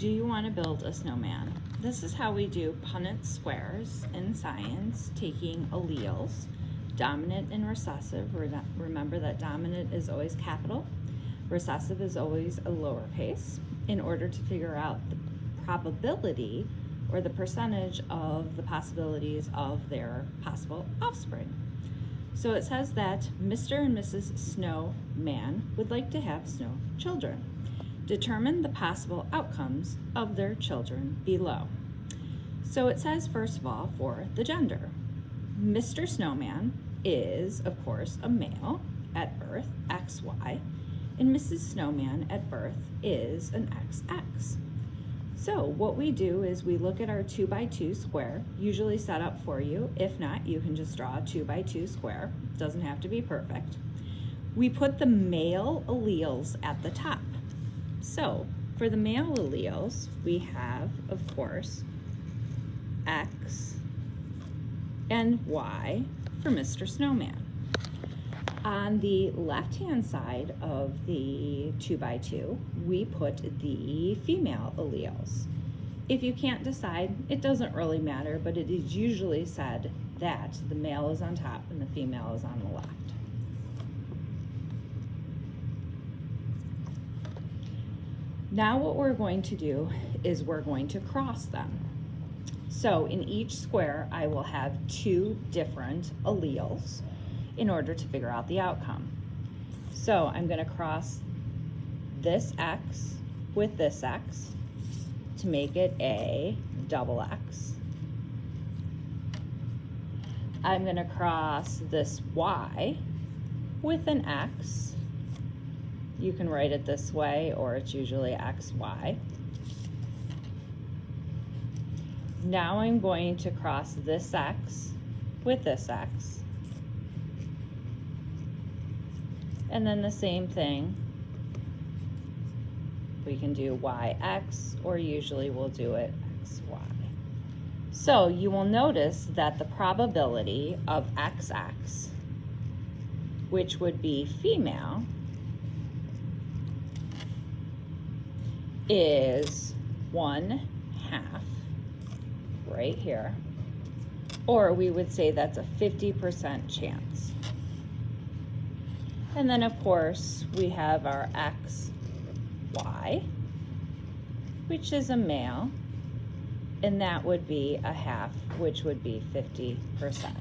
Do you want to build a snowman? This is how we do punnet squares in science, taking alleles, dominant and recessive. Remember that dominant is always capital, recessive is always a lowercase, in order to figure out the probability or the percentage of the possibilities of their possible offspring. So it says that Mr. and Mrs. Snowman would like to have snow children. Determine the possible outcomes of their children below. So it says, first of all, for the gender. Mr. Snowman is, of course, a male at birth, XY, and Mrs. Snowman at birth is an XX. So what we do is we look at our 2x2 square, usually set up for you. If not, you can just draw a 2x2 square. It doesn't have to be perfect. We put the male alleles at the top. So for the male alleles, we have, of course, X and Y for Mr. Snowman. On the left-hand side of the 2x2, we put the female alleles. If you can't decide, it doesn't really matter, but it is usually said that the male is on top and the female is on the left. Now what we're going to do is we're going to cross them. So in each square, I will have two different alleles in order to figure out the outcome. So I'm going to cross this X with this X to make it a double X. I'm going to cross this Y with an X. You can write it this way, or it's usually XY. Now I'm going to cross this X with this X. And then the same thing, we can do YX, or usually we'll do it XY. So you will notice that the probability of XX, which would be female, is 1/2 right here, or we would say that's a 50% chance. And then of course we have our XY, which is a male, and that would be 1/2, which would be 50%.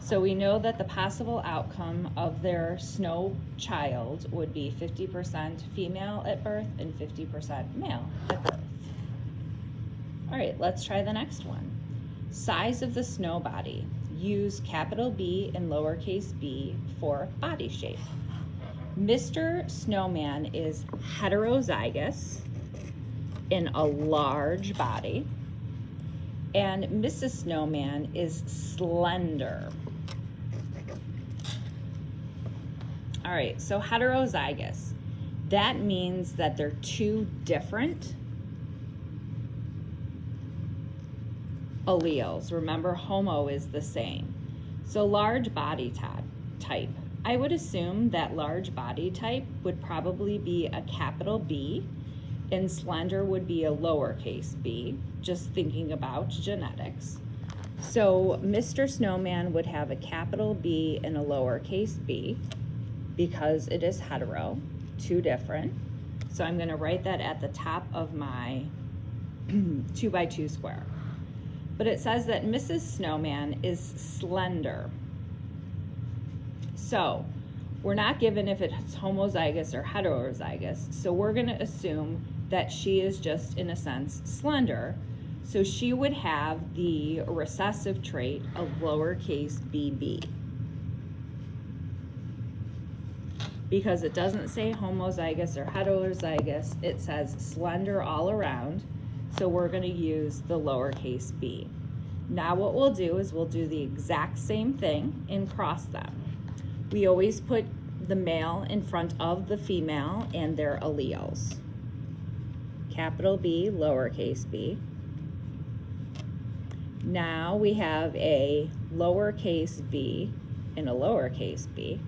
So we know that the possible outcome of their snow child would be 50% female at birth and 50% male at birth. All right, let's try the next one. Size of the snow body. Use capital B and lowercase b for body shape. Mr. Snowman is heterozygous in a large body, and Mrs. Snowman is slender. All right, so heterozygous, that means that they're two different alleles. Remember, homo is the same. So large body type, I would assume that large body type would probably be a capital B and slender would be a lowercase b, just thinking about genetics. So Mr. Snowman would have a capital B and a lowercase b because it is hetero, two different. So I'm going to write that at the top of my 2x2 square. But it says that Mrs. Snowman is slender. So we're not given if it's homozygous or heterozygous. So we're going to assume that she is just, in a sense, slender. So she would have the recessive trait of lowercase bb. Because it doesn't say homozygous or heterozygous, it says slender all around, so we're going to use the lowercase b. Now what we'll do is we'll do the exact same thing and cross them. We always put the male in front of the female and their alleles. Capital B, lowercase b. Now we have a lowercase b and a lowercase b.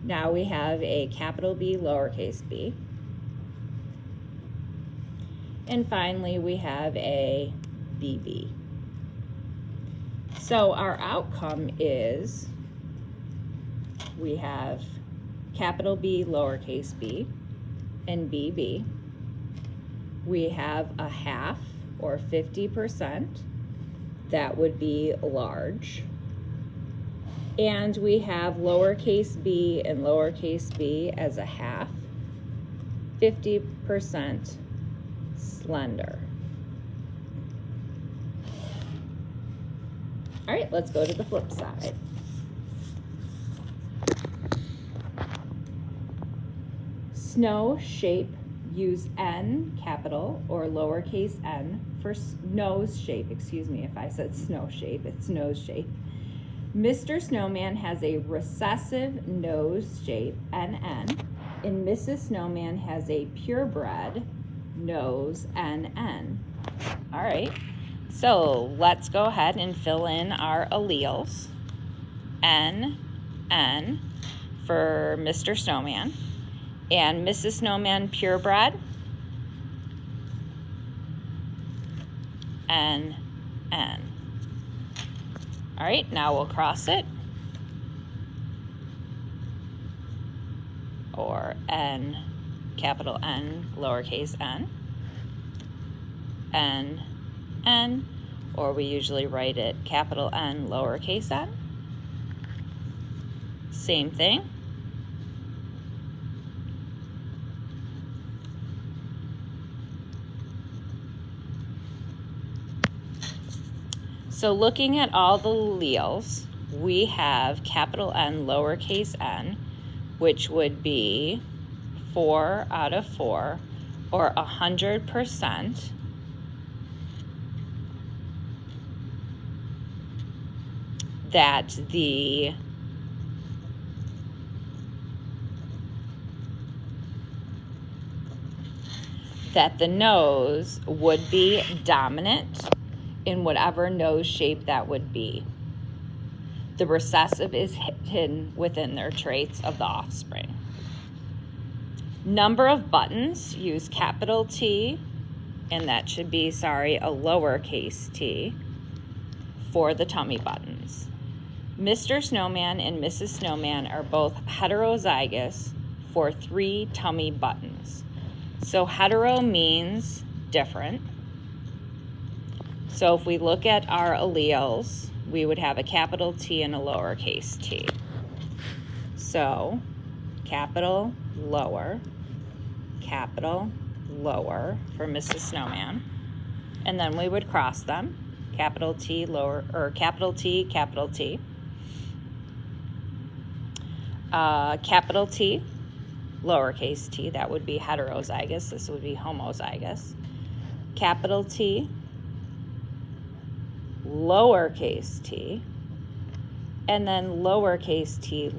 Now we have a capital B, lowercase b. And finally, we have a BB. So our outcome is we have capital B, lowercase b, and BB. We have a half or 50%. That would be large. And we have lowercase b and lowercase b as a half, 50% slender. All right, let's go to the flip side. Snow shape, use N capital or lowercase n for nose shape. Excuse me if I said snow shape, it's nose shape. Mr. Snowman has a recessive nose shape, NN, and Mrs. Snowman has a purebred nose, NN. All right, so let's go ahead and fill in our alleles. NN for Mr. Snowman, and Mrs. Snowman purebred, NN. All right, now we'll cross it, or N, capital N, lowercase n, N, or we usually write it capital N, lowercase n. Same thing. So looking at all the alleles, we have capital N, lowercase n, which would be 4 out of 4, or 100%. That the nose would be dominant in whatever nose shape that would be. The recessive is hidden within their traits of the offspring. Number of buttons, use capital T, and that should be, a lowercase t, for the tummy buttons. Mr. Snowman and Mrs. Snowman are both heterozygous for 3 tummy buttons. So hetero means different. So if we look at our alleles, we would have a capital T and a lowercase t. So capital lower for Mrs. Snowman. And then we would cross them, capital T, lower, or capital T, capital T. Capital T, lowercase t, that would be heterozygous. This would be homozygous. Capital T, lowercase t, and then lowercase t.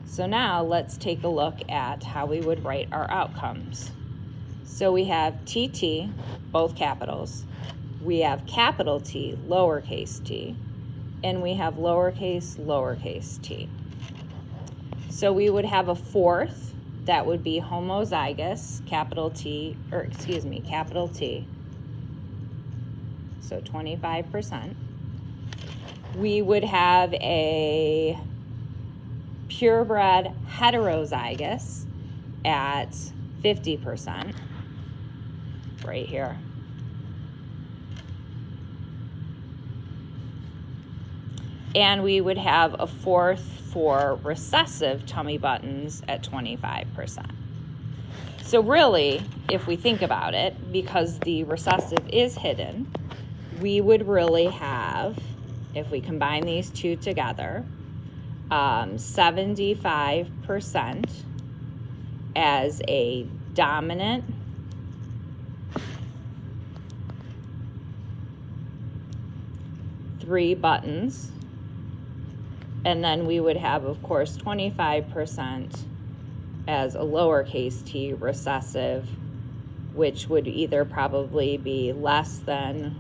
So now let's take a look at how we would write our outcomes. So we have TT, both capitals. We have capital T, lowercase t, and we have lowercase t. So we would have a fourth, that would be homozygous, capital T. So 25%. We would have a purebred heterozygous at 50%, right here. And we would have a fourth for recessive tummy buttons at 25%. So really, if we think about it, because the recessive is hidden, we would really have, if we combine these two together, 75% as a dominant three buttons, and then we would have, of course, 25% as a lowercase t recessive, which would either probably be less than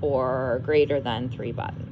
or greater than 3 buttons.